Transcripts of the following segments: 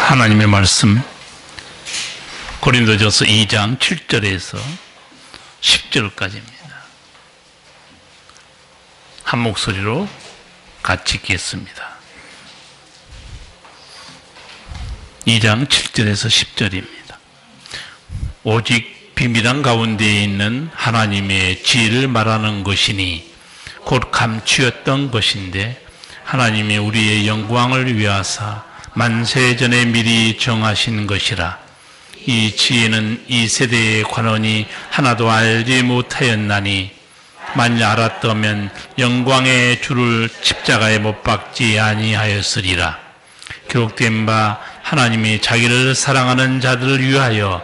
하나님의 말씀 고린도전서 2장 7절에서 10절까지입니다. 한 목소리로 같이 읽겠습니다. 2장 7절에서 10절입니다. 오직 비밀한 가운데에 있는 하나님의 지혜를 말하는 것이니 곧 감추었던 것인데 하나님이 우리의 영광을 위하사 만세전에 미리 정하신 것이라. 이 지혜는 이 세대의 관원이 하나도 알지 못하였나니 만일 알았다면 영광의 주를 십자가에 못 박지 아니하였으리라. 기록된 바 하나님이 자기를 사랑하는 자들을 위하여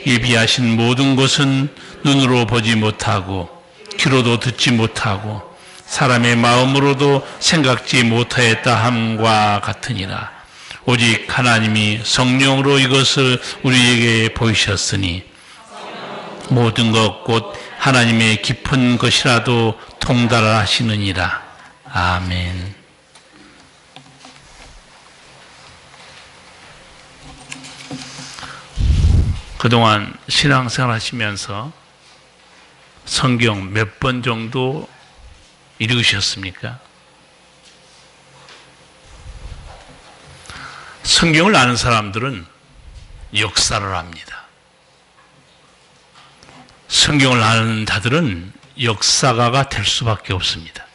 예비하신 모든 것은 눈으로 보지 못하고 귀로도 듣지 못하고 사람의 마음으로도 생각지 못하였다 함과 같으니라. 오직 하나님이 성령으로 이것을 우리에게 보이셨으니 모든 것 곧 하나님의 깊은 것이라도 통달하시느니라. 아멘. 그동안 신앙생활 하시면서 성경 몇 번 정도 읽으셨습니까? 성경을 아는 사람들은 역사를 압니다. 성경을 아는 자들은 역사가가 될 수밖에 없습니다.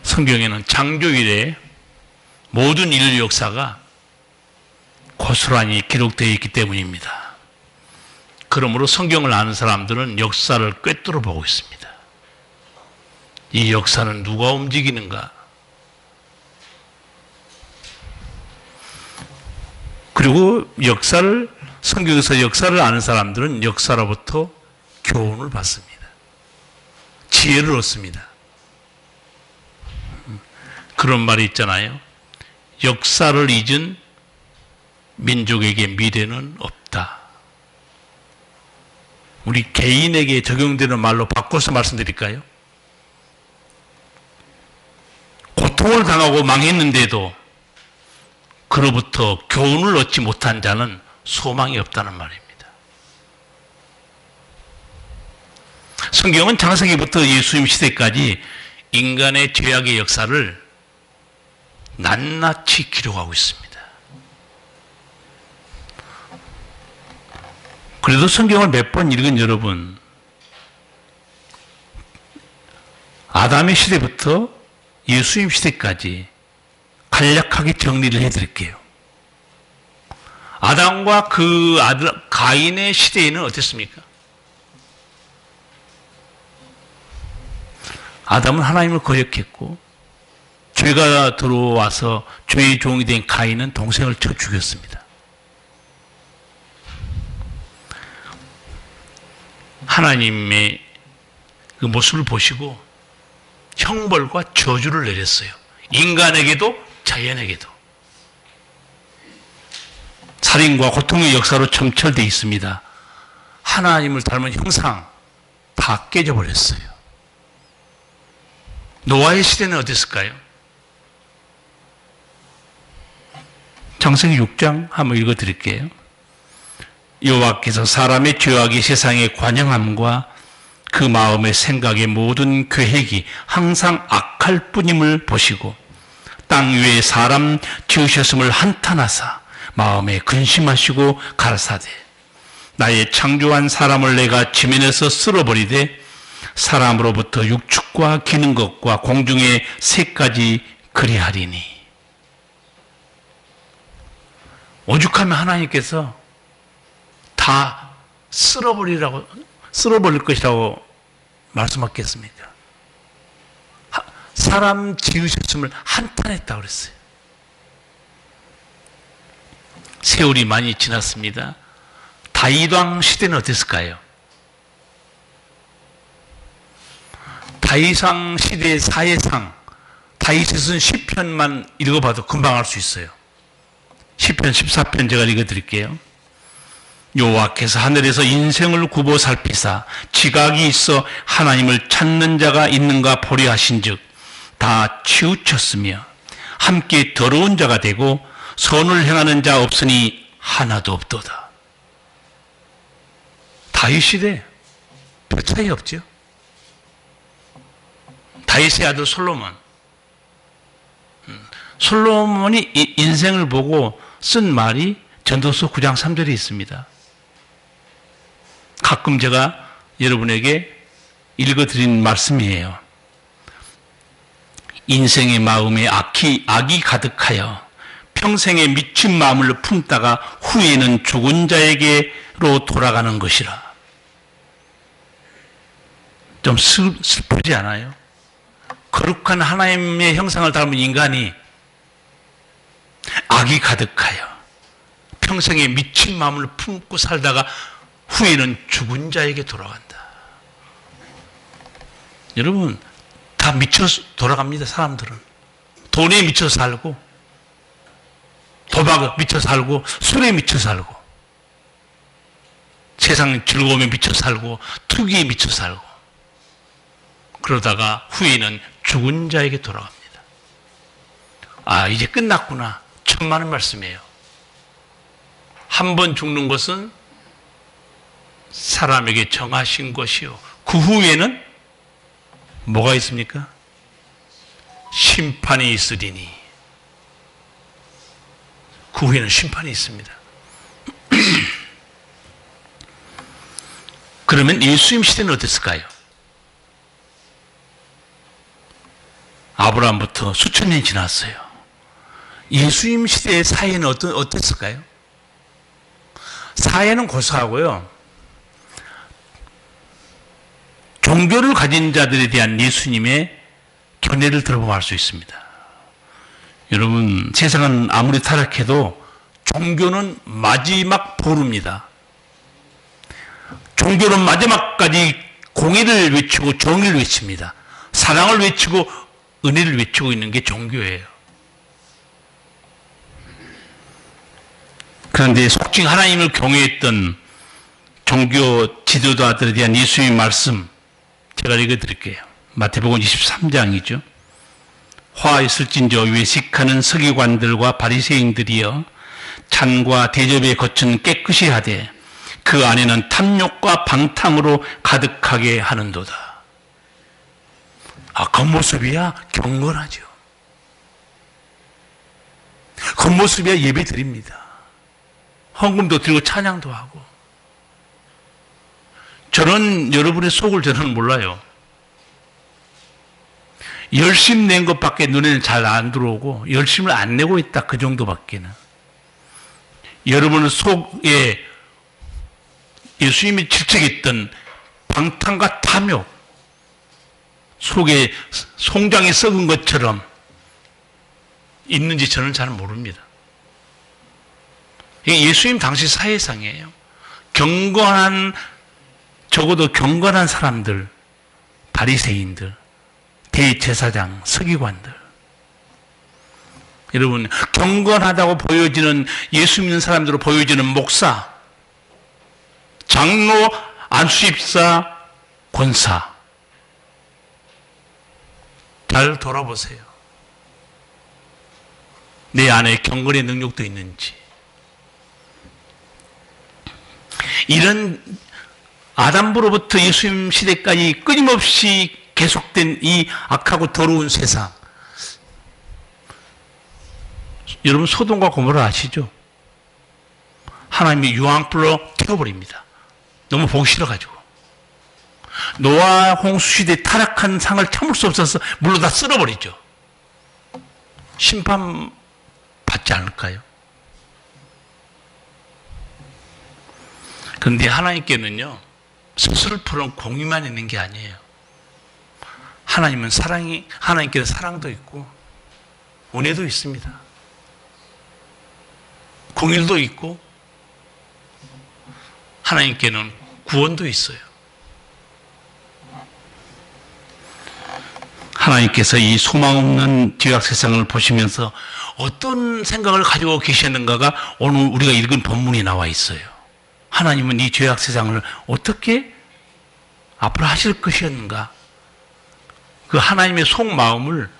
성경에는 창조 이래 모든 인류 역사가 고스란히 기록되어 있기 때문입니다. 그러므로 성경을 아는 사람들은 역사를 꿰뚫어 보고 있습니다. 이 역사는 누가 움직이는가? 그리고 성경에서 역사를 아는 사람들은 역사로부터 교훈을 받습니다. 지혜를 얻습니다. 그런 말이 있잖아요. 역사를 잊은 민족에게 미래는 없다. 우리 개인에게 적용되는 말로 바꿔서 말씀드릴까요? 고통을 당하고 망했는데도 그로부터 교훈을 얻지 못한 자는 소망이 없다는 말입니다. 성경은 창세기부터 예수님 시대까지 인간의 죄악의 역사를 낱낱이 기록하고 있습니다. 그래도 성경을 몇 번 읽은 여러분, 아담의 시대부터 예수님 시대까지 간략하게 정리를 해드릴게요. 아담과 그 아들 가인의 시대에는 어땠습니까? 아담은 하나님을 거역했고 죄가 들어와서 죄의 종이 된 가인은 동생을 쳐 죽였습니다. 하나님의 그 모습을 보시고 형벌과 저주를 내렸어요. 인간에게도 자연에게도. 살인과 고통의 역사로 점철되어 있습니다. 하나님을 닮은 형상 다 깨져버렸어요. 노아의 시대는 어땠을까요? 창세기 6장 한번 읽어드릴게요. 여호와께서 사람의 죄악이 세상에 관영함과 그 마음의 생각의 모든 계획이 항상 악할 뿐임을 보시고 땅 위에 사람 지으셨음을 한탄하사 마음에 근심하시고 가라사대 나의 창조한 사람을 내가 지면에서 쓸어버리되 사람으로부터 육축과 기는 것과 공중의 새까지 그리하리니. 오죽하면 하나님께서 다 쓸어버릴 것이라고 말씀하겠습니까? 사람 지으셨음을 한탄했다고 그랬어요. 세월이 많이 지났습니다. 다윗 왕 시대는 어땠을까요? 다윗 왕 시대의 사회상, 다윗이 쓴 시편만 읽어봐도 금방 알 수 있어요. 시편 14편 제가 읽어드릴게요. 여호와께서 하늘에서 인생을 굽어 살피사 지각이 있어 하나님을 찾는 자가 있는가 보려 하신즉 다 치우쳤으며 함께 더러운 자가 되고 선을 행하는 자 없으니 하나도 없도다. 다윗 시대 별 차이 없죠. 다윗의 아들 솔로몬. 솔로몬이 인생을 보고 쓴 말이 전도서 9장 3절에 있습니다. 가끔 제가 여러분에게 읽어드린 말씀이에요. 인생의 마음에 악이 가득하여 평생에 미친 마음을 품다가 후에는 죽은 자에게로 돌아가는 것이라. 좀 슬프지 않아요? 거룩한 하나님의 형상을 닮은 인간이 악이 가득하여 평생에 미친 마음을 품고 살다가 후에는 죽은 자에게 돌아간다. 여러분, 다 미쳐 돌아갑니다. 사람들은 돈에 미쳐 살고, 도박에 미쳐 살고, 술에 미쳐 살고, 세상 즐거움에 미쳐 살고, 투기에 미쳐 살고, 그러다가 후에는 죽은 자에게 돌아갑니다. 아, 이제 끝났구나. 천만의 말씀이에요. 한 번 죽는 것은 사람에게 정하신 것이요, 그 후에는 뭐가 있습니까? 심판이 있으리니. 그 후에는 심판이 있습니다. 그러면 예수님 시대는 어땠을까요? 아브라함부터 수천 년이 지났어요. 예수님 시대의 사회는 어땠을까요? 사회는 고사하고요, 종교를 가진 자들에 대한 예수님의 견해를 들어보면 알 수 있습니다. 여러분, 세상은 아무리 타락해도 종교는 마지막 보루입니다. 종교는 마지막까지 공의를 외치고 정의를 외칩니다. 사랑을 외치고 은혜를 외치고 있는 게 종교예요. 그런데 속칭 하나님을 경외했던 종교 지도자들에 대한 예수님의 말씀 제가 읽어드릴게요. 마태복음 23장이죠. 화 있을진저 외식하는 서기관들과 바리새인들이여, 잔과 대접에 겉은 깨끗이 하되 그 안에는 탐욕과 방탕으로 가득하게 하는도다. 겉모습이야 경건하죠. 겉모습이야 예배 드립니다. 헌금도 드리고 찬양도 하고. 저는 여러분의 속을 저는 몰라요. 열심 낸 것밖에 눈에는 잘 안 들어오고 열심을 안 내고 있다, 그 정도밖에는. 여러분 속에 예수님이 질책했던 방탕과 탐욕, 속에 송장이 썩은 것처럼 있는지 저는 잘 모릅니다. 이게 예수님 당시 사회상이에요. 적어도 경건한 사람들, 바리새인들, 대제사장, 서기관들. 여러분, 경건하다고 보여지는, 예수 믿는 사람들로 보여지는 목사, 장로, 안수집사, 권사. 잘 돌아보세요. 내 안에 경건의 능력도 있는지. 이런 아담부로부터 예수님 시대까지 끊임없이 계속된 이 악하고 더러운 세상. 여러분, 소돔과 고모라 아시죠? 하나님이 유황불로 태워버립니다. 너무 보기 싫어가지고. 노아 홍수 시대 타락한 상을 참을 수 없어서 물로 다 쓸어버리죠. 심판 받지 않을까요? 그런데 하나님께는요, 슬프는 공의만 있는 게 아니에요. 하나님께는 사랑도 있고, 은혜도 있습니다. 공의도 있고, 하나님께는 구원도 있어요. 하나님께서 이 소망 없는 죄악 세상을 보시면서 어떤 생각을 가지고 계셨는가가 오늘 우리가 읽은 본문에 나와 있어요. 하나님은 이 죄악 세상을 어떻게 앞으로 하실 것이었는가? 그 하나님의 속마음을,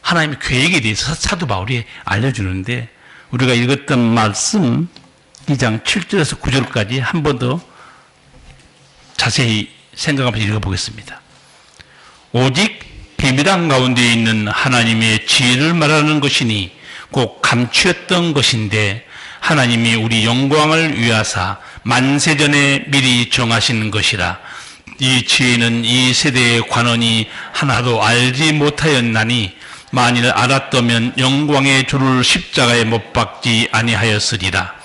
하나님의 계획에 대해서 사도 바울이 알려주는데, 우리가 읽었던 말씀 2장 7절에서 9절까지 한 번 더 자세히 생각하면서 읽어보겠습니다. 오직 비밀한 가운데 있는 하나님의 지혜를 말하는 것이니 곧 감추었던 것인데 하나님이 우리 영광을 위하사 만세전에 미리 정하신 것이라. 이 지혜는 이 세대의 관원이 하나도 알지 못하였나니 만일 알았다면 영광의 주를 십자가에 못 박지 아니하였으리라.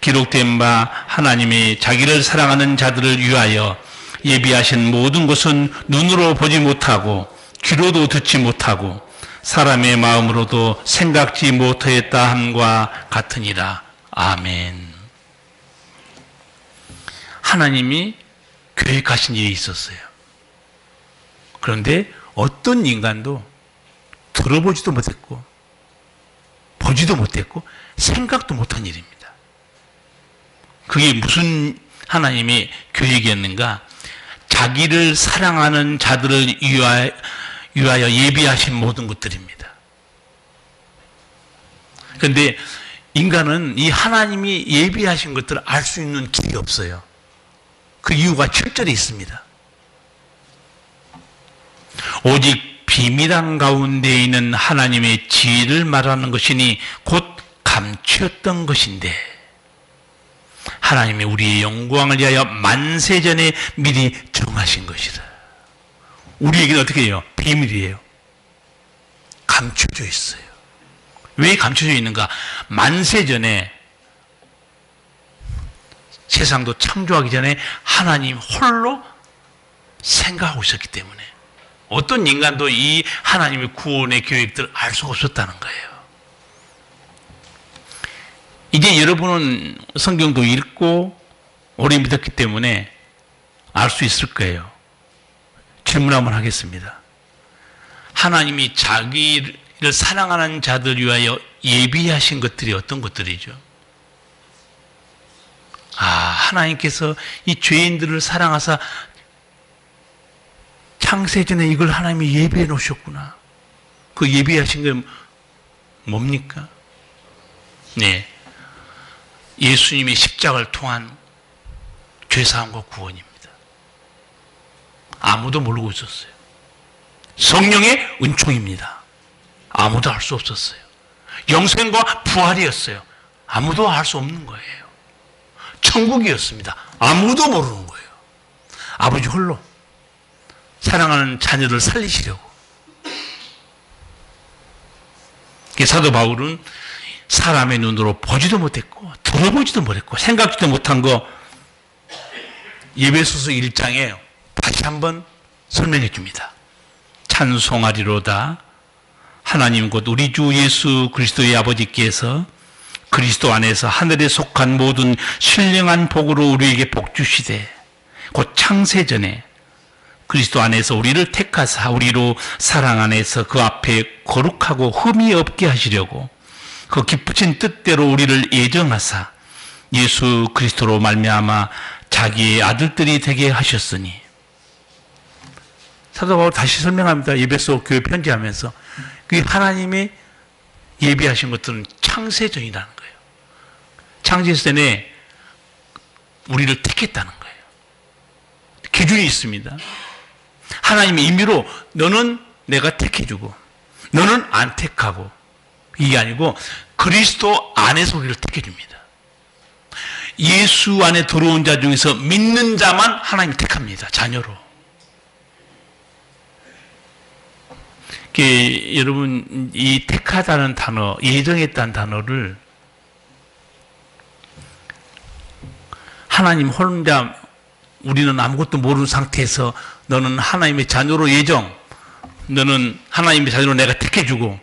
기록된 바 하나님이 자기를 사랑하는 자들을 위하여 예비하신 모든 것은 눈으로 보지 못하고 귀로도 듣지 못하고 사람의 마음으로도 생각지 못하였다 함과 같으니라. 아멘. 하나님이 계획하신 일이 있었어요. 그런데 어떤 인간도 들어보지도 못했고 보지도 못했고 생각도 못한 일입니다. 그게 무슨 하나님의 계획이었는가? 자기를 사랑하는 자들을 위하여 예비하신 모든 것들입니다. 그런데 인간은 이 하나님이 예비하신 것들을 알 수 있는 길이 없어요. 그 이유가 7절에 있습니다. 오직 비밀한 가운데 있는 하나님의 지혜를 말하는 것이니 곧 감추었던 것인데 하나님이 우리의 영광을 위하여 만세전에 미리 정하신 것이다. 우리에게는 어떻게 해요? 비밀이에요. 감춰져 있어요. 왜 감춰져 있는가? 만세전에 세상도 창조하기 전에 하나님 홀로 생각하고 있었기 때문에 어떤 인간도 이 하나님의 구원의 계획들을 알 수가 없었다는 거예요. 이제 여러분은 성경도 읽고 오래 믿었기 때문에 알 수 있을 거예요. 질문 한번 하겠습니다. 하나님이 자기를 사랑하는 자들 위하여 예비하신 것들이 어떤 것들이죠? 하나님께서 이 죄인들을 사랑하사 창세전에 이걸 하나님이 예비해 놓으셨구나. 그 예비하신 게 뭡니까? 네. 예수님의 십자가를 통한 죄사함과 구원입니다. 아무도 모르고 있었어요. 성령의 은총입니다. 아무도 알 수 없었어요. 영생과 부활이었어요. 아무도 알 수 없는 거예요. 천국이었습니다. 아무도 모르는 거예요. 아버지 홀로 사랑하는 자녀를 살리시려고. 사도 바울은 사람의 눈으로 보지도 못했고 들어보지도 못했고 생각지도 못한 거 에베소서 1장에 다시 한번 설명해 줍니다. 찬송하리로다 하나님 곧 우리 주 예수 그리스도의 아버지께서 그리스도 안에서 하늘에 속한 모든 신령한 복으로 우리에게 복 주시되 곧 창세전에 그리스도 안에서 우리를 택하사 우리로 사랑 안에서 그 앞에 거룩하고 흠이 없게 하시려고 그 기쁘신 뜻대로 우리를 예정하사 예수 그리스도로 말미암아 자기의 아들들이 되게 하셨으니. 사도 바울 다시 설명합니다. 에베소 교회 편지하면서 그 하나님이 예비하신 것들은 창세전이라는 거예요. 창세전에 우리를 택했다는 거예요. 기준이 있습니다. 하나님의 임의로 너는 내가 택해주고 너는 안 택하고 이게 아니고 그리스도 안에서 우리를 택해줍니다. 예수 안에 들어온 자 중에서 믿는 자만 하나님이 택합니다. 자녀로. 여러분 이 택하다는 단어, 예정했다는 단어를 하나님 혼자 우리는 아무것도 모르는 상태에서 너는 하나님의 자녀로 예정, 너는 하나님의 자녀로 내가 택해주고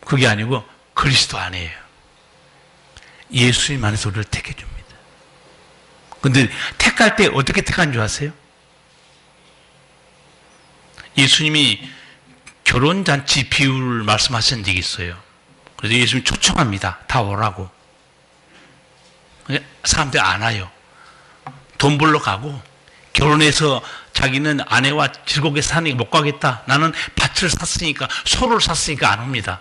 그게 아니고 그리스도 안에요. 예수님 안에서 우리를 택해줍니다. 근데 택할 때 어떻게 택한 줄 아세요? 예수님이 결혼잔치 비유를 말씀하신 적이 있어요. 그래서 예수님이 초청합니다. 다 오라고. 사람들이 안 와요. 돈 벌러 가고 결혼해서 자기는 아내와 즐겁게 사니까 못 가겠다. 나는 밭을 샀으니까 소를 샀으니까 안 옵니다.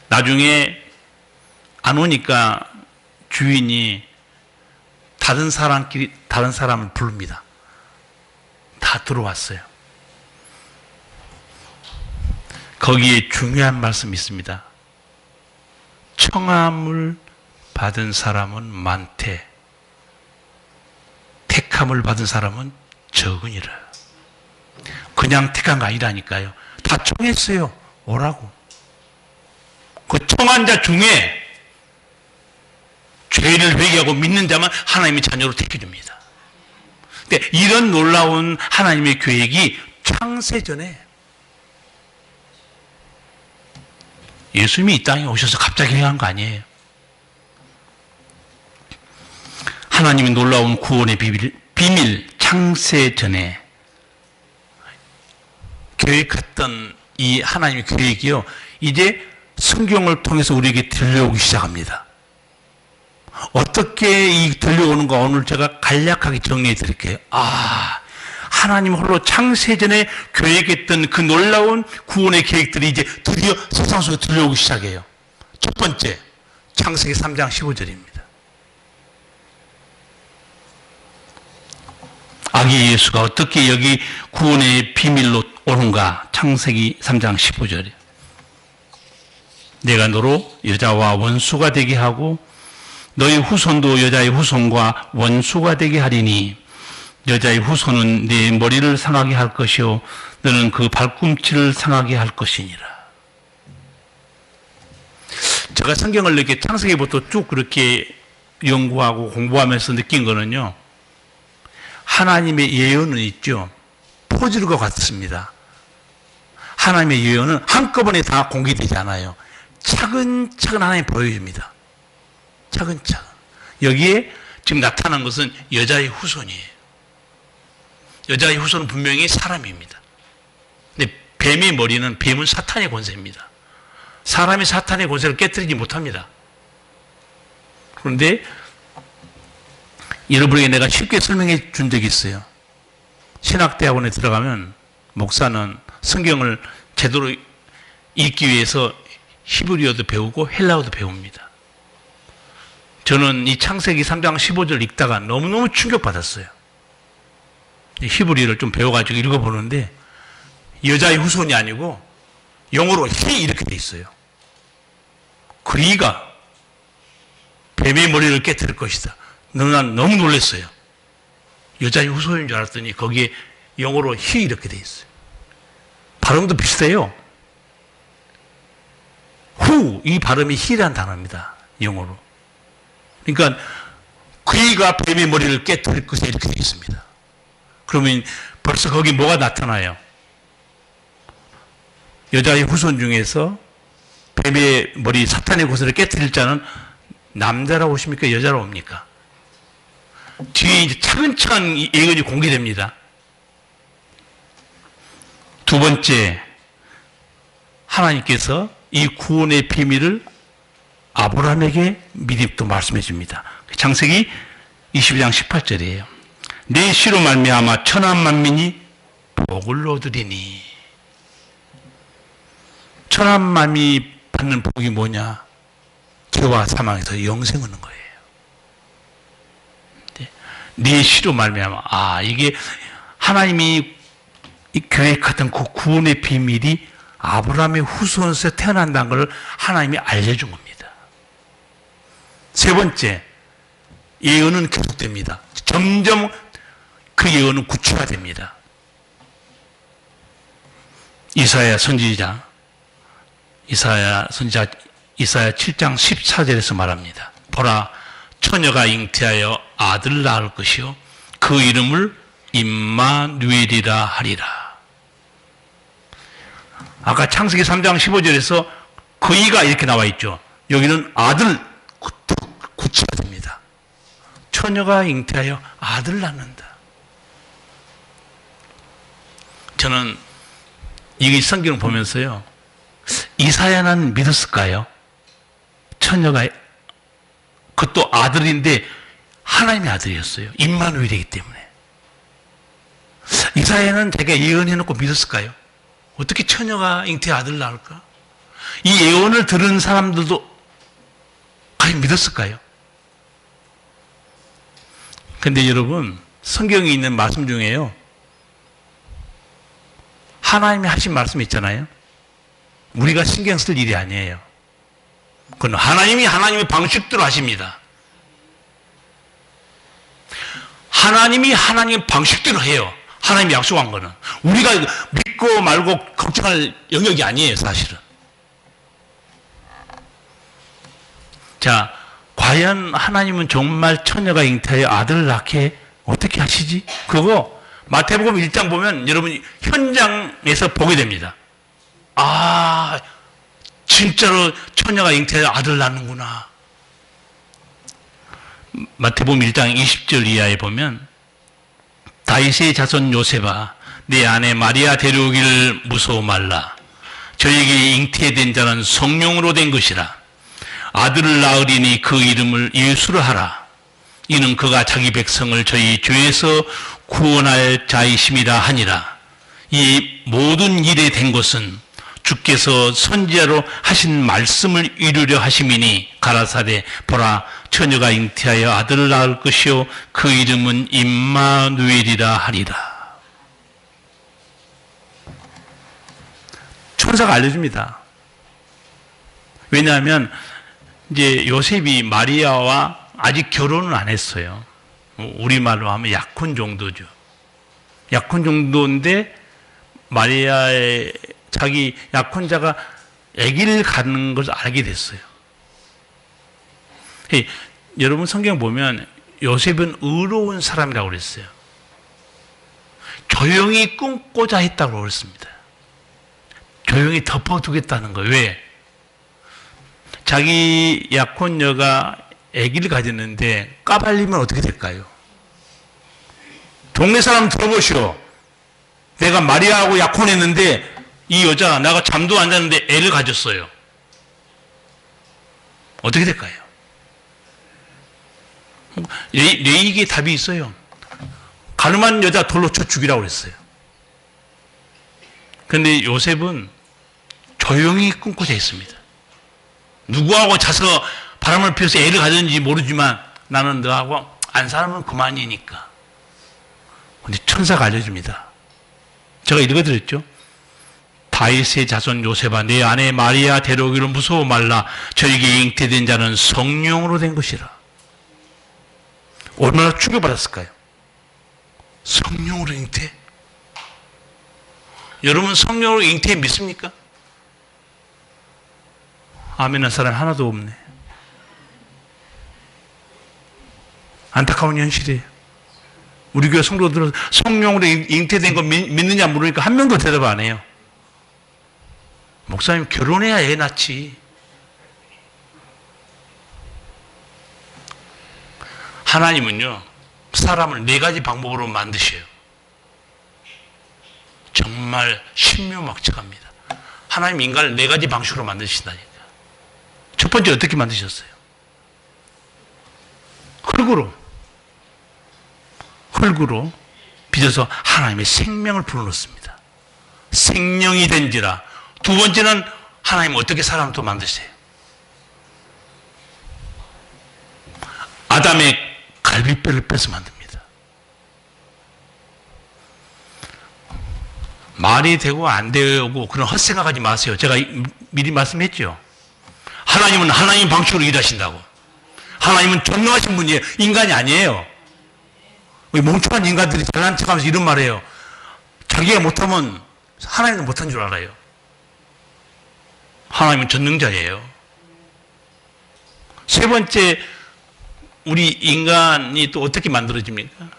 나중에 안 오니까 주인이 다른 사람을 부릅니다. 다 들어왔어요. 거기에 중요한 말씀이 있습니다. 청함을 받은 사람은 많되 택함을 받은 사람은 적으니라. 그냥 택한 거 아니라니까요. 다 청했어요. 오라고. 그 청한 자 중에 죄를 회개하고 믿는 자만 하나님의 자녀로 택해줍니다. 근데 이런 놀라운 하나님의 계획이 창세전에 예수님이 이 땅에 오셔서 갑자기 행한 거 아니에요. 하나님이 놀라운 구원의 비밀 창세전에 계획했던 이 하나님의 계획이요, 이제 성경을 통해서 우리에게 들려오기 시작합니다. 어떻게 이 들려오는가 오늘 제가 간략하게 정리해 드릴게요. 하나님 홀로 창세전에 계획했던 그 놀라운 구원의 계획들이 이제 드디어 세상 속에 들려오기 시작해요. 첫 번째, 창세기 3장 15절입니다. 아기 예수가 어떻게 여기 구원의 비밀로 오는가? 창세기 3장 15절에 내가 너로 여자와 원수가 되게 하고 너의 후손도 여자의 후손과 원수가 되게 하리니 여자의 후손은 네 머리를 상하게 할 것이요 너는 그 발꿈치를 상하게 할 것이니라. 제가 성경을 이렇게 창세기부터 쭉 그렇게 연구하고 공부하면서 느낀 거는요, 하나님의 예언은 있죠, 퍼즐과 같습니다. 하나님의 예언은 한꺼번에 다 공개되지 않아요. 차근차근 하나님 보여줍니다. 차근차근. 여기에 지금 나타난 것은 여자의 후손이에요. 여자의 후손은 분명히 사람입니다. 근데 뱀의 머리는, 뱀은 사탄의 권세입니다. 사람이 사탄의 권세를 깨뜨리지 못합니다. 그런데 여러분에게 내가 쉽게 설명해 준 적이 있어요. 신학대학원에 들어가면 목사는 성경을 제대로 읽기 위해서 히브리어도 배우고 헬라어도 배웁니다. 저는 이 창세기 3장 15절 읽다가 너무너무 충격받았어요. 히브리어를 좀 배워가지고 읽어보는데 여자의 후손이 아니고 영어로 히 이렇게 돼 있어요. 그리가 뱀의 머리를 깨뜨릴 것이다. 난 너무 놀랐어요. 여자의 후손인 줄 알았더니 거기에 영어로 히 이렇게 돼 있어요. 발음도 비슷해요. 후, 이 발음이 히라는 단어입니다. 영어로. 그러니까 그이가 뱀의 머리를 깨뜨릴 것에 이렇게 되어 있습니다. 그러면 벌써 거기 뭐가 나타나요? 여자의 후손 중에서 뱀의 머리, 사탄의 고소를 깨뜨릴 자는 남자라고 오십니까? 여자라고 옵니까? 뒤에 이제 차근차근 예언이 공개됩니다. 두 번째, 하나님께서 이 구원의 비밀을 아브라함에게 미리 또 말씀해 줍니다. 창세기 22장 18절이에요. 내 씨로 말미암아 천한 만민이 복을 얻으리니. 천한 만민이 받는 복이 뭐냐? 죄와 사망에서 영생 얻는 거예요. 네 씨로 말미암아. 이게 하나님이 계획했던 그 구원의 비밀이 아브라함의 후손에서 태어난다는 걸 하나님이 알려준 겁니다. 세 번째, 예언은 계속됩니다. 점점 그 예언은 구체화됩니다. 이사야 선지자 이사야 7장 14절에서 말합니다. 보라, 처녀가 잉태하여 아들을 낳을 것이요 그 이름을 임마누엘이라 하리라. 아까 창세기 3장 15절에서 그이가 이렇게 나와 있죠. 여기는 아들 구체화됩니다. 처녀가 잉태하여 아들을 낳는다. 저는 이 성경을 보면서요, 이사야는 믿었을까요? 처녀가, 그것도 아들인데 하나님의 아들이었어요. 임마누엘이기 때문에. 이사야는 자기가 예언해놓고 믿었을까요? 어떻게 처녀가 잉태해 아들을 낳을까? 이 예언을 들은 사람들도 과연 믿었을까요? 근데 여러분, 성경에 있는 말씀 중에요, 하나님이 하신 말씀 있잖아요. 우리가 신경 쓸 일이 아니에요. 그건 하나님이 하나님의 방식대로 하십니다. 하나님이 하나님의 방식대로 해요. 하나님이 약속한 거는. 우리가 믿고 말고 걱정할 영역이 아니에요, 사실은. 자, 과연 하나님은 정말 처녀가 잉태하여 아들을 낳게 어떻게 하시지? 그거 마태복음 1장 보면 여러분이 현장에서 보게 됩니다. 아, 진짜로 처녀가 잉태하여 아들을 낳는구나. 마태복음 1장 20절 이하에 보면, 다윗의 자손 요셉아, 내 아내 마리아 데려오기를 무서워 말라. 저에게 잉태된 자는 성령으로 된 것이라. 아들을 낳으리니 그 이름을 예수로 하라. 이는 그가 자기 백성을 저희 죄에서 구원할 자이심이라 하니라. 이 모든 일에 된 것은 주께서 선지자로 하신 말씀을 이루려 하심이니, 가라사대 보라, 처녀가 잉태하여 아들을 낳을 것이요 그 이름은 임마누엘이라 하리라. 천사가 알려줍니다. 왜냐하면 이제 요셉이 마리아와 아직 결혼을 안 했어요. 우리말로 하면 약혼 정도죠. 약혼 정도인데 마리아의 자기 약혼자가 아기를 갖는 것을 알게 됐어요. 여러분 성경 보면 요셉은 의로운 사람이라고 그랬어요. 조용히 끊고자 했다고 그랬습니다. 조용히 덮어두겠다는 거예요. 왜? 자기 약혼녀가 아기를 가졌는데 까발리면 어떻게 될까요? 동네 사람 들어보시오. 내가 마리아하고 약혼했는데 이 여자 나가 잠도 안 자는데 애를 가졌어요. 어떻게 될까요? 레이기에 답이 있어요. 가늠한 여자 돌로 쳐 죽이라고 그랬어요. 그런데 요셉은 조용히 끊고자 했습니다. 누구하고 자서 바람을 피워서 애를 가졌는지 모르지만 나는 너하고 안 살면 그만이니까. 근데 천사가 알려줍니다. 제가 읽어드렸죠. 다윗의 자손 요셉아, 내 아내 마리아 데려오기를 무서워 말라. 저에게 잉태된 자는 성령으로 된 것이라. 얼마나 충격받았을까요? 성령으로 잉태? 여러분 성령으로 잉태 믿습니까? 아멘 한 사람 하나도 없네. 안타까운 현실이에요. 우리 교회 성도들은 성령으로 잉태된 거 믿느냐 물으니까 한 명도 대답 안 해요. 목사님 결혼해야 애 낳지. 하나님은요 사람을 4가지 방법으로 만드셔요. 정말 신묘막측합니다. 하나님 인간을 4가지 방식으로 만드신다니까. 첫 번째 어떻게 만드셨어요? 흙으로 빚어서 하나님의 생명을 불어넣습니다. 생명이 된지라. 두 번째는 하나님 어떻게 사람을 또 만드세요? 아담의 갈비뼈를 빼서 만듭니다. 말이 되고 안 되고 그런 헛생각하지 마세요. 제가 미리 말씀했죠. 하나님은 하나님 방식으로 일하신다고. 하나님은 전능하신 분이에요. 인간이 아니에요. 멍청한 인간들이 잘난 척하면서 이런 말해요. 자기가 못하면 하나님도 못한 줄 알아요. 하나님은 전능자예요. 세 번째, 우리 인간이 또 어떻게 만들어집니까?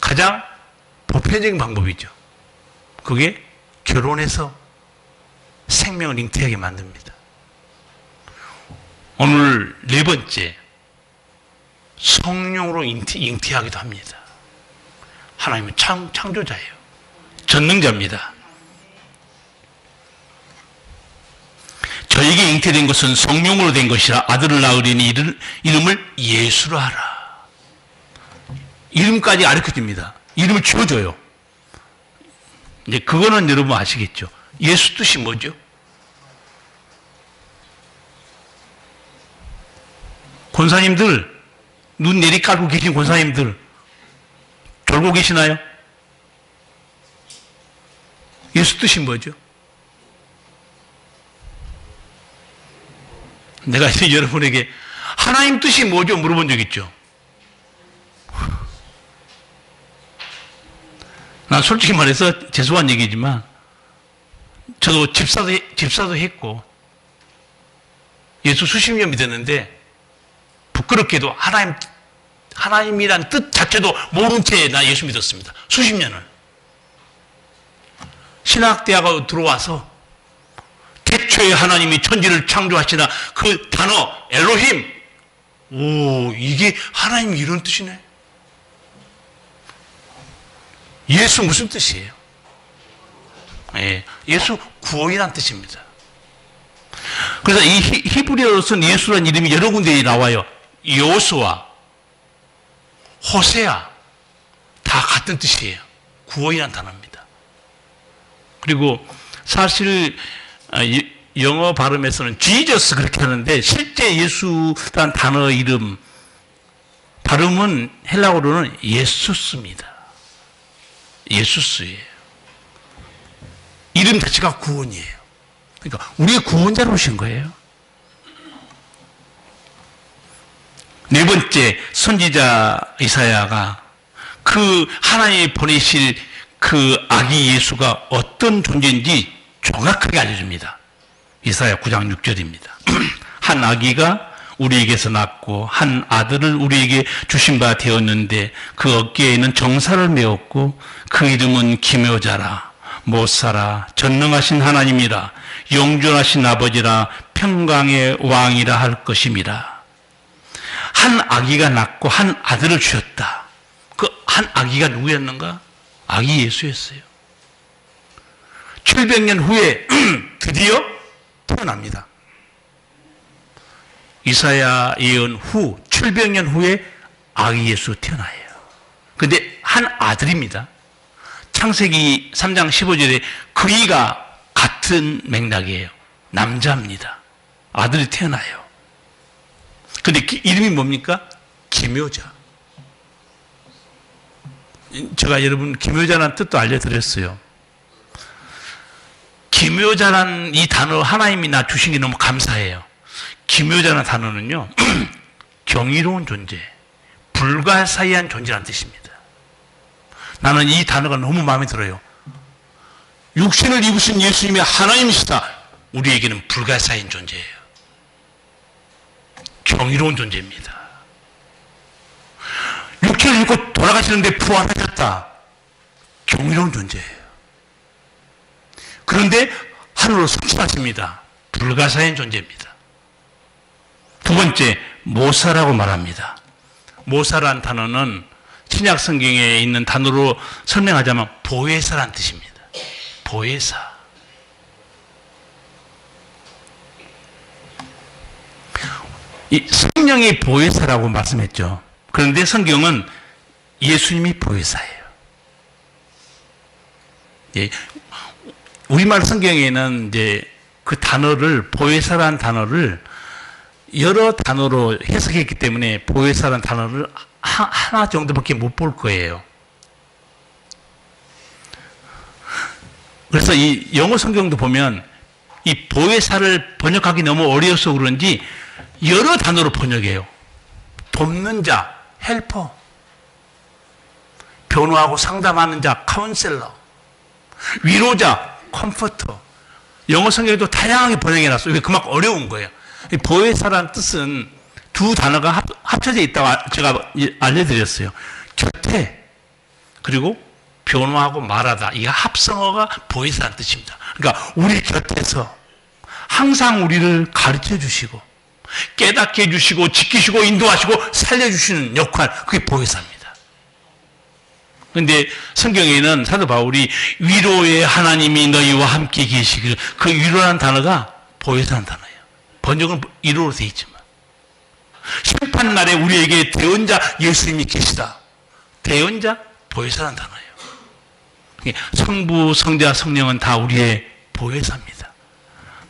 가장 보편적인 방법이죠. 그게 결혼해서 생명을 잉태하게 만듭니다. 오늘 4번째, 성령으로 잉태하기도 합니다. 하나님은 창조자예요. 전능자입니다. 저에게 잉태된 것은 성령으로 된 것이라. 아들을 낳으리니 이름을 예수로 하라. 이름까지 가르쳐줍니다. 이름을 지어줘요. 이제 그거는 여러분 아시겠죠? 예수 뜻이 뭐죠? 권사님들, 눈 내리깔고 계신 권사님들, 졸고 계시나요? 예수 뜻이 뭐죠? 내가 이제 여러분에게 하나님 뜻이 뭐죠? 물어본 적 있죠? 난 솔직히 말해서 죄송한 얘기지만 저도 집사도 했고 예수 수십 년 믿었는데 부끄럽게도 하나님이란 뜻 자체도 모른 채 나 예수 믿었습니다. 수십 년을. 신학대학에 들어와서 태초에 하나님이 천지를 창조하시나 그 단어 엘로힘, 오, 이게 하나님 이런 뜻이네. 예수 무슨 뜻이에요? 예, 예수 구원이란 뜻입니다. 그래서 이 히브리어로 쓴 예수라는 이름이 여러 군데에 나와요. 여호수아, 호세아 다 같은 뜻이에요. 구원이란 단어입니다. 그리고 사실 영어 발음에서는 Jesus 그렇게 하는데 실제 예수라는 단어 이름 발음은 헬라어로는 예수스입니다. 예수스예요. 이름 자체가 구원이에요. 그러니까 우리의 구원자로 오신 거예요. 네 번째, 선지자 이사야가 그 하나님이 보내실 그 아기 예수가 어떤 존재인지 정확하게 알려줍니다. 이사야 9장 6절입니다. 한 아기가 우리에게서 낳고 한 아들을 우리에게 주신 바 되었는데 그 어깨에는 정사를 메었고 그 이름은 기묘자라 못사라 전능하신 하나님이라 영존하신 아버지라 평강의 왕이라 할 것임이라. 한 아기가 낳고 한 아들을 주셨다. 그 한 아기가 누구였는가? 아기 예수였어요. 700년 후에 드디어 태어납니다. 이사야 예언 후 700년 후에 아기 예수 태어나요. 그런데 한 아들입니다. 창세기 3장 15절에 그이가 같은 맥락이에요. 남자입니다. 아들이 태어나요. 그런데 이름이 뭡니까? 기묘자. 제가 여러분 기묘자라는 뜻도 알려드렸어요. 기묘자라는 이 단어 하나님이 나 주신 게 너무 감사해요. 기묘자라는 단어는요, 경이로운 존재, 불가사의한 존재라는 뜻입니다. 나는 이 단어가 너무 마음에 들어요. 육신을 입으신 예수님이 하나님이시다. 우리에게는 불가사의한 존재예요. 경이로운 존재입니다. 육체를 입고 돌아가시는데 부활하셨다. 경이로운 존재예요. 그런데 하늘로 승천하십니다. 불가사의한 존재입니다. 두 번째, 모사라고 말합니다. 모사라는 단어는 신약 성경에 있는 단어로 설명하자면 보혜사라는 뜻입니다. 보혜사. 이 성령이 보혜사라고 말씀했죠. 그런데 성경은 예수님이 보혜사예요. 예. 우리말 성경에는 이제 그 단어를, 보혜사라는 단어를 여러 단어로 해석했기 때문에 보혜사라는 단어를 하나 정도밖에 못 볼 거예요. 그래서 이 영어 성경도 보면 이 보혜사를 번역하기 너무 어려워서 그런지 여러 단어로 번역해요. 돕는 자, 헬퍼, 변호하고 상담하는 자, 카운셀러, 위로자, 컴포터. 영어 성경에도 다양하게 번역해놨어요. 그만큼 어려운 거예요. 보혜사라는 뜻은 두 단어가 합쳐져 있다고 제가 알려드렸어요. 곁에, 그리고 변호하고 말하다. 이 합성어가 보혜사라는 뜻입니다. 그러니까 우리 곁에서 항상 우리를 가르쳐 주시고 깨닫게 해주시고 지키시고 인도하시고 살려주시는 역할, 그게 보혜사입니다. 그런데 성경에는 사도 바울이 위로의 하나님이 너희와 함께 계시길, 그 위로라는 단어가 보혜사라는 단어예요. 번역은 위로로 되어 있지만 심판날에 우리에게 대언자 예수님이 계시다. 대언자 보혜사라는 단어예요. 성부, 성자, 성령은 다 우리의 보혜사입니다.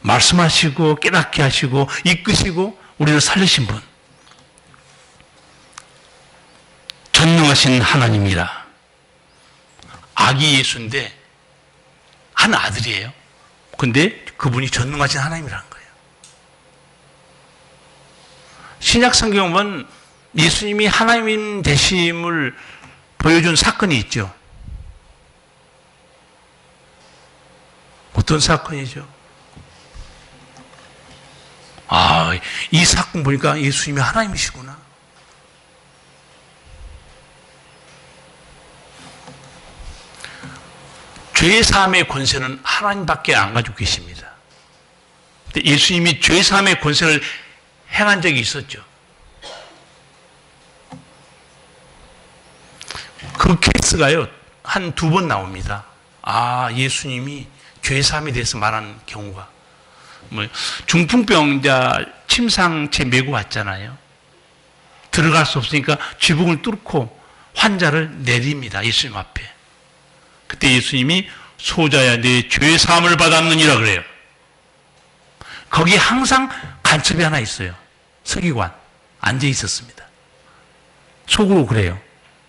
말씀하시고 깨닫게 하시고 이끄시고 우리를 살리신 분, 전능하신 하나님이라. 아기 예수인데 한 아들이에요. 근데 그분이 전능하신 하나님이라는 거예요. 신약 성경 보면 예수님이 하나님 되심을 보여준 사건이 있죠. 어떤 사건이죠? 이 사건 보니까 예수님이 하나님이시구나. 죄 사함의 권세는 하나님밖에 안 가지고 계십니다. 근데 예수님이 죄 사함의 권세를 행한 적이 있었죠. 그 케이스가요, 한 2번 나옵니다. 예수님이 죄 사함에 대해서 말한 경우가. 중풍병자 침상채 메고 왔잖아요. 들어갈 수 없으니까 지붕을 뚫고 환자를 내립니다. 예수님 앞에. 그때 예수님이 소자야 내 죄 사함을 받았느니라 그래요. 거기 항상 간첩이 하나 있어요. 서기관 앉아 있었습니다. 속으로 그래요.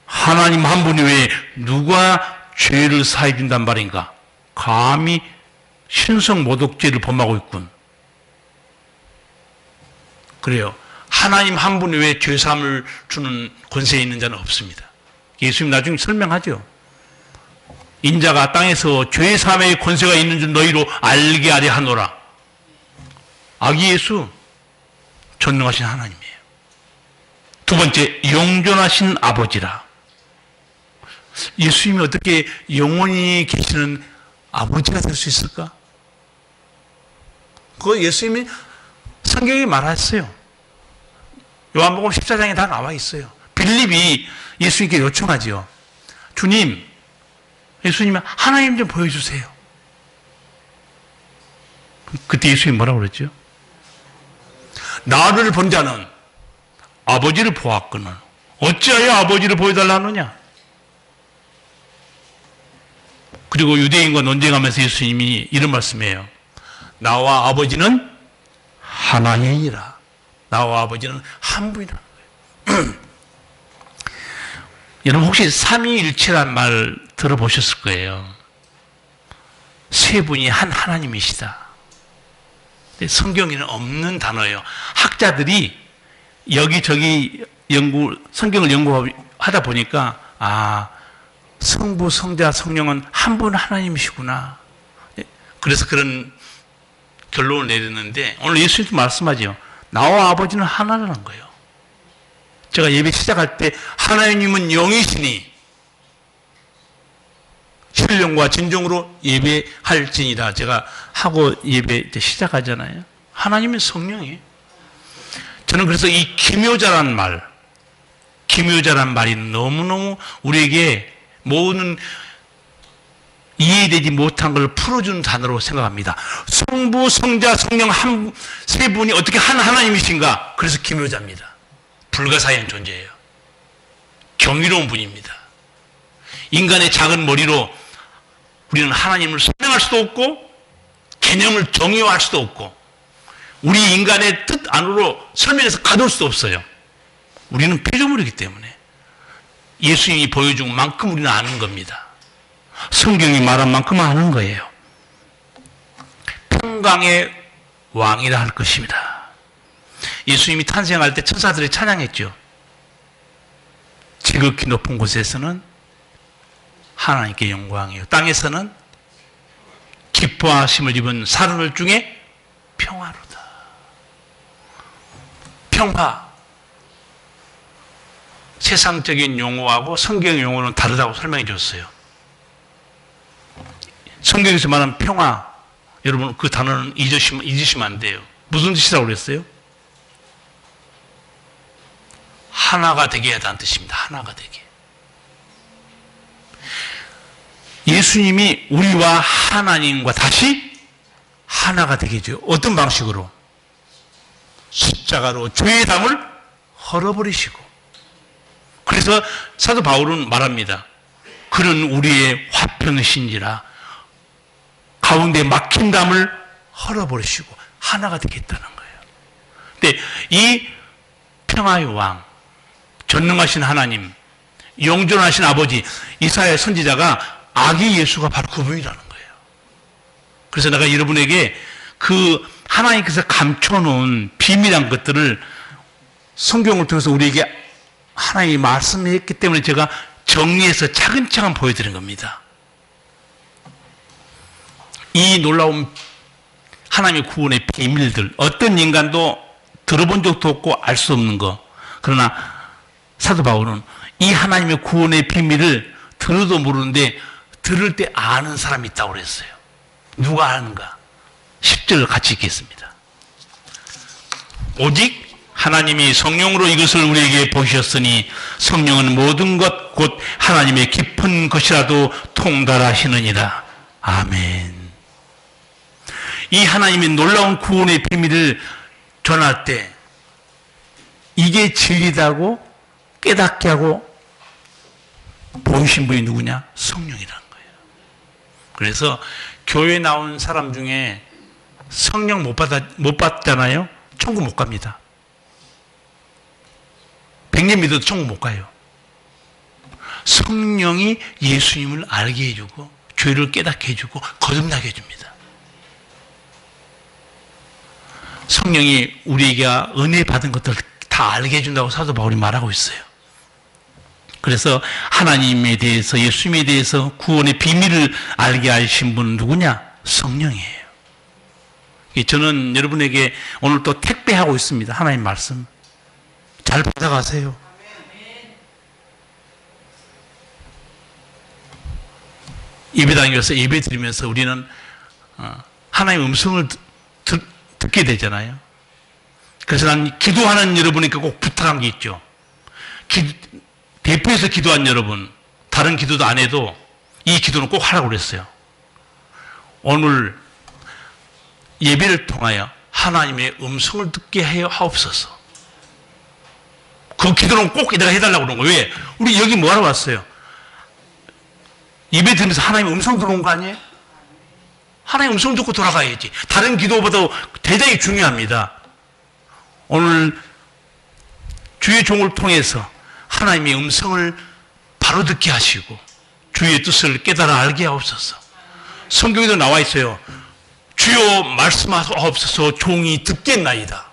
하나님 한 분이 왜 누가 죄를 사해 준단 말인가? 감히 신성 모독죄를 범하고 있군. 그래요. 하나님 한 분이 왜 죄 사함을 주는 권세에 있는 자는 없습니다. 예수님 나중에 설명하죠. 인자가 땅에서 죄 사함의 권세가 있는 줄 너희로 알게 하려 하노라. 아기 예수 전능하신 하나님이에요. 2번째, 영존하신 아버지라. 예수님이 어떻게 영원히 계시는 아버지가 될 수 있을까? 그거 예수님이 성경에 말했어요. 요한복음 14장에 다 나와 있어요. 빌립이 예수님께 요청하지요. 주님, 예수님이 하나님 좀 보여주세요. 그때 예수님이 뭐라고 그랬죠? 나를 본 자는 아버지를 보았거늘 어찌하여 아버지를 보여달라느냐? 그리고 유대인과 논쟁하면서 예수님이 이런 말씀이에요. 나와 아버지는 하나이니라. 나와 아버지는 한 분이라는 거예요. 여러분 혹시 삼위일체란 말 들어보셨을 거예요. 세 분이 한 하나님이시다. 성경에는 없는 단어예요. 학자들이 여기저기 성경을 연구하다 보니까 성부, 성자, 성령은 한 분 하나님이시구나. 그래서 그런 결론을 내렸는데 오늘 예수님도 말씀하죠. 나와 아버지는 하나라는 거예요. 제가 예배 시작할 때 하나님은 영이시니 신령과 진정으로 예배할지니라 제가 하고 예배 시작하잖아요. 하나님은 성령이에요. 저는 그래서 이 기묘자란 말이 너무너무 우리에게 모든 이해되지 못한 걸 풀어주는 단어로 생각합니다. 성부, 성자, 성령 세 분이 어떻게 한 하나님이신가? 그래서 기묘자입니다. 불가사의한 존재예요. 경이로운 분입니다. 인간의 작은 머리로 우리는 하나님을 설명할 수도 없고 개념을 정의화할 수도 없고 우리 인간의 뜻 안으로 설명해서 가둘 수도 없어요. 우리는 피조물이기 때문에 예수님이 보여준 만큼 우리는 아는 겁니다. 성경이 말한 만큼 아는 거예요. 평강의 왕이라 할 것입니다. 예수님이 탄생할 때 천사들이 찬양했죠. 지극히 높은 곳에서는 하나님께 영광이요 땅에서는 기뻐하심을 입은 사람들 중에 평화로다. 평화. 세상적인 용어하고 성경 용어는 다르다고 설명해 줬어요. 성경에서 말하는 평화, 여러분 그 단어는 잊으시면 안 돼요. 무슨 뜻이라고 그랬어요? 하나가 되게 하다는 뜻입니다. 하나가 되게. 예수님이 우리와 하나님과 다시 하나가 되게 해줘요. 어떤 방식으로? 십자가로 죄의 담을 헐어버리시고. 그래서 사도 바울은 말합니다. 그는 우리의 화평이신지라 가운데 막힌 담을 헐어버리시고 하나가 되겠다는 거예요. 근데 이 평화의 왕, 전능하신 하나님, 영존하신 아버지 이사야 선지자가 아기 예수가 바로 그분이라는 거예요. 그래서 내가 여러분에게 그 하나님께서 감춰놓은 비밀한 것들을 성경을 통해서 우리에게 하나님이 말씀했기 때문에 제가 정리해서 차근차근 보여드린 겁니다. 이 놀라운 하나님의 구원의 비밀들, 어떤 인간도 들어본 적도 없고 알 수 없는 거. 그러나 사도 바울은 이 하나님의 구원의 비밀을 들어도 모르는데 들을 때 아는 사람이 있다고 그랬어요. 누가 아는가? 10절을 같이 읽겠습니다. 오직 하나님이 성령으로 이것을 우리에게 보셨으니 성령은 모든 것 곧 하나님의 깊은 것이라도 통달하시느니라. 아멘. 이 하나님의 놀라운 구원의 비밀을 전할 때 이게 진리다고 깨닫게 하고 보이신 분이 누구냐? 성령이라는 거예요. 그래서 교회 나온 사람 중에 성령 못 받잖아요? 천국 못 갑니다. 100년 믿어도 천국 못 가요. 성령이 예수님을 알게 해주고 죄를 깨닫게 해주고 거듭나게 해줍니다. 성령이 우리에게 은혜 받은 것들을 다 알게 해준다고 사도 바울이 말하고 있어요. 그래서 하나님에 대해서 예수님에 대해서 구원의 비밀을 알게 하신 분은 누구냐? 성령이에요. 저는 여러분에게 오늘 또 택배하고 있습니다. 하나님 말씀 잘 받아가세요. 예배당에 가서 예배 드리면서 우리는 하나님의 음성을 듣게 되잖아요. 그래서 난 기도하는 여러분에게 꼭 부탁한 게 있죠. 대표해서 기도한 여러분, 다른 기도도 안 해도 이 기도는 꼭 하라고 그랬어요. 오늘 예배를 통하여 하나님의 음성을 듣게 하옵소서. 그 기도는 꼭 내가 해달라고 그런 거예요. 왜? 우리 여기 뭐하러 왔어요? 예배 드리면서 하나님의 음성 들어온 거 아니에요? 하나님의 음성 듣고 돌아가야지. 다른 기도보다 대단히 중요합니다. 오늘 주의 종을 통해서 하나님의 음성을 바로 듣게 하시고 주의 뜻을 깨달아 알게 하옵소서. 성경에도 나와 있어요. 주여 말씀하옵소서 종이 듣겠나이다.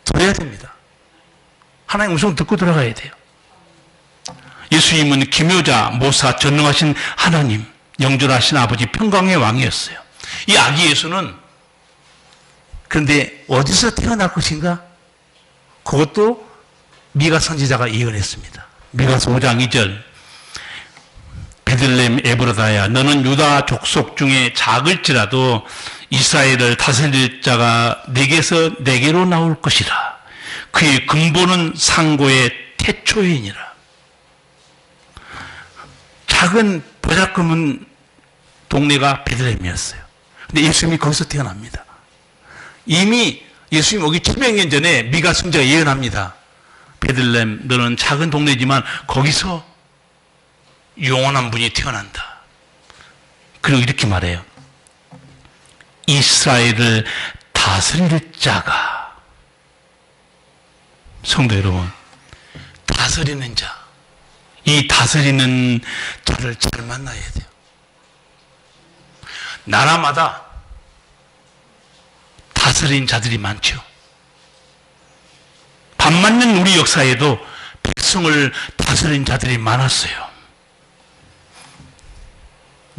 들어야 됩니다. 하나님의 음성 듣고 들어가야 돼요. 예수님은 기묘자, 모사, 전능하신 하나님, 영존하신 아버지, 평강의 왕이었어요. 이 아기 예수는 그런데 어디서 태어날 것인가? 그것도 미가 선지자가 예언했습니다. 미가서 5장 2절 베들레헴 에브라다야 너는 유다 족속 중에 작을지라도 이스라엘을 다스릴 자가 네게서 네게로 나올 것이라. 그의 근본은 상고의 태초이니라. 작은 보잘것없는 동네가 베들레헴이었어요. 근데 예수님이 거기서 태어납니다. 이미 예수님 오기 700년 전에 미가 선지자가 예언합니다. 베들레헴 너는 작은 동네지만 거기서 영원한 분이 태어난다. 그리고 이렇게 말해요. 이스라엘을 다스릴 자가. 성도 여러분, 다스리는 자. 이 다스리는 자를 잘 만나야 돼요. 나라마다 다스린 자들이 많죠. 반맞는 우리 역사에도 백성을 다스린 자들이 많았어요.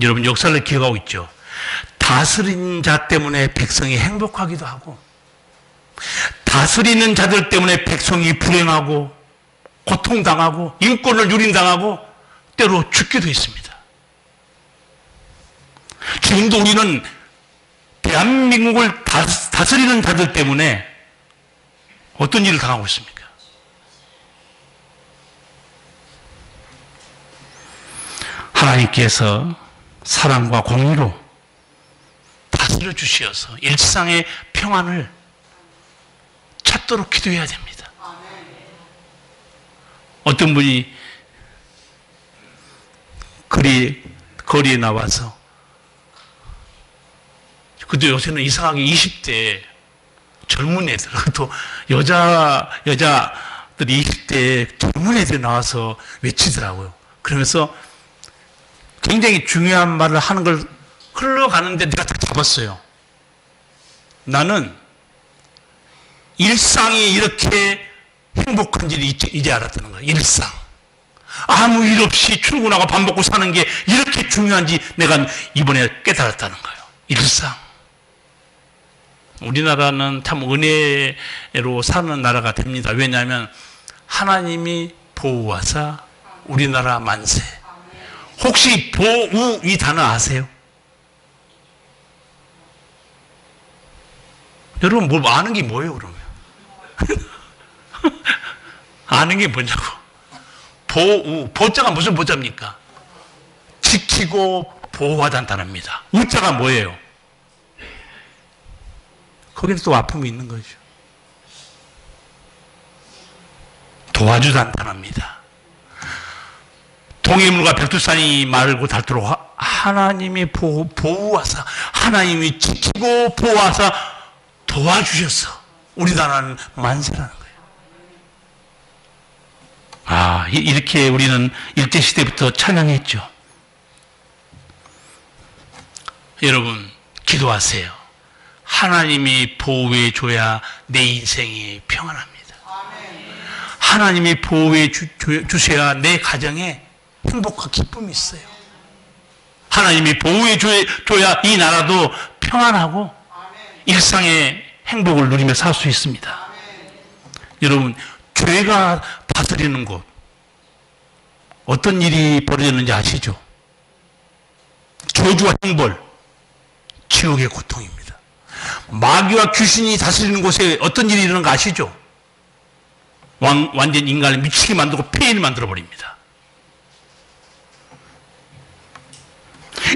여러분 역사를 기억하고 있죠. 다스린 자 때문에 백성이 행복하기도 하고 다스리는 자들 때문에 백성이 불행하고 고통당하고 인권을 유린당하고 때로 죽기도 했습니다. 지금도 우리는 대한민국을 다스리는 자들 때문에 어떤 일을 당하고 있습니까? 하나님께서 사랑과 공의로 다스려 주시어서 일상의 평안을 찾도록 기도해야 됩니다. 어떤 분이 거리에 나와서 그때 요새는 이상하게 20대 젊은 애들 또 여자들이 20대 젊은 애들이 나와서 외치더라고요. 그러면서 굉장히 중요한 말을 하는 걸 흘러가는데 내가 다 잡았어요. 나는 일상이 이렇게 행복한지를 이제 알았다는 거야. 일상. 아무 일 없이 출근하고 밥 먹고 사는 게 이렇게 중요한지 내가 이번에 깨달았다는 거예요. 일상. 우리나라는 참 은혜로 사는 나라가 됩니다. 왜냐하면 하나님이 보호하사 우리나라 만세. 혹시 보우 이 단어 아세요? 여러분 뭐 아는 게 뭐예요 그러면? 아는 게 뭐냐고. 보우, 보자가 무슨 보자입니까? 지키고 보호하다는 단어입니다. 우자가 뭐예요? 거기는 또 아픔이 있는 거죠. 도와주다는 단어입니다. 동해물과 백두산이 마르고 닳도록 하나님이 보호하사, 하나님이 지키고 보호하사 도와주셔서 우리나라는 만세라는 거예요. 이렇게 우리는 일제시대부터 찬양했죠. 여러분, 기도하세요. 하나님이 보호해 줘야 내 인생이 평안합니다. 하나님이 보호해 주셔야 내 가정에 행복과 기쁨이 있어요. 하나님이 보호해 줘야 이 나라도 평안하고 일상의 행복을 누리며 살 수 있습니다. 여러분, 죄가 다스리는 곳, 어떤 일이 벌어졌는지 아시죠? 저주와 형벌, 지옥의 고통입니다. 마귀와 귀신이 다스리는 곳에 어떤 일이 일어나는 거 아시죠? 완전 인간을 미치게 만들고 폐인을 만들어버립니다.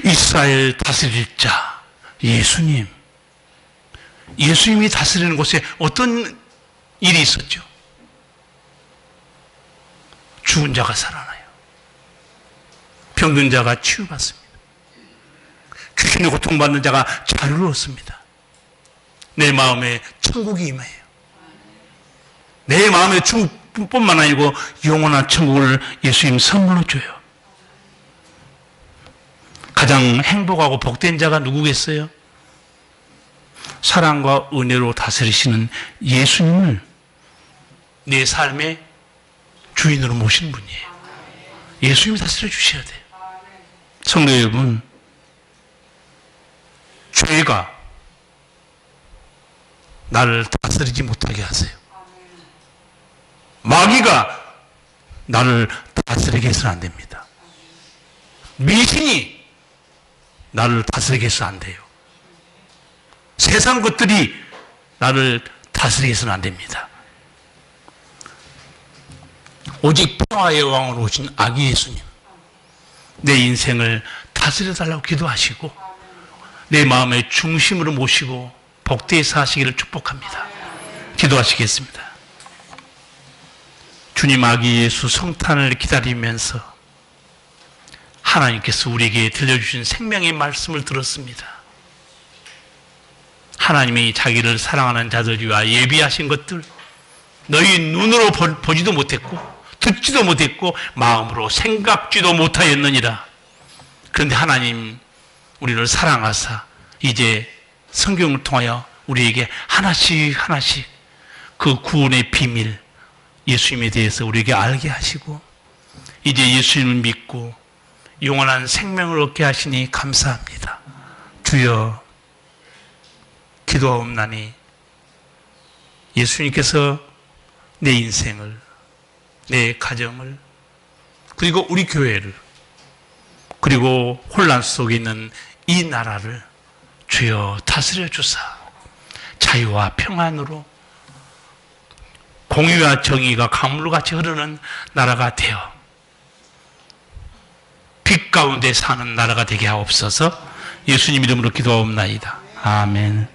이스라엘 다스릴 자, 예수님이 다스리는 곳에 어떤 일이 있었죠? 죽은 자가 살아나요. 병든 자가 치유받습니다. 귀신의 고통받는 자가 자유를 얻습니다. 내 마음에 천국이 임해요. 내 마음에 천국뿐만 아니고 영원한 천국을 예수님 선물로 줘요. 가장 행복하고 복된 자가 누구겠어요? 사랑과 은혜로 다스리시는 예수님을 내 삶의 주인으로 모신 분이에요. 예수님이 다스려 주셔야 돼요. 성도 여러분, 죄가 나를 다스리지 못하게 하세요. 마귀가 나를 다스리게 해서는 안 됩니다. 미신이 나를 다스리게 해서는 안 돼요. 세상 것들이 나를 다스리게 해서는 안 됩니다. 오직 평화의 왕으로 오신 아기 예수님, 내 인생을 다스려달라고 기도하시고 내 마음의 중심으로 모시고 복되게 사시기를 축복합니다. 기도하시겠습니다. 주님, 아기 예수 성탄을 기다리면서 하나님께서 우리에게 들려주신 생명의 말씀을 들었습니다. 하나님이 자기를 사랑하는 자들 위하여 예비하신 것들, 너희 눈으로 보지도 못했고 듣지도 못했고 마음으로 생각지도 못하였느니라. 그런데 하나님 우리를 사랑하사 이제 성경을 통하여 우리에게 하나씩 그 구원의 비밀, 예수님에 대해서 우리에게 알게 하시고 이제 예수님을 믿고 영원한 생명을 얻게 하시니 감사합니다. 주여, 기도하옵나니 예수님께서 내 인생을, 내 가정을, 그리고 우리 교회를, 그리고 혼란 속에 있는 이 나라를 주여 다스려 주사 자유와 평안으로 공의와 정의가 강물같이 흐르는 나라가 되어 빛 가운데 사는 나라가 되게 하옵소서. 예수님 이름으로 기도하옵나이다. 아멘.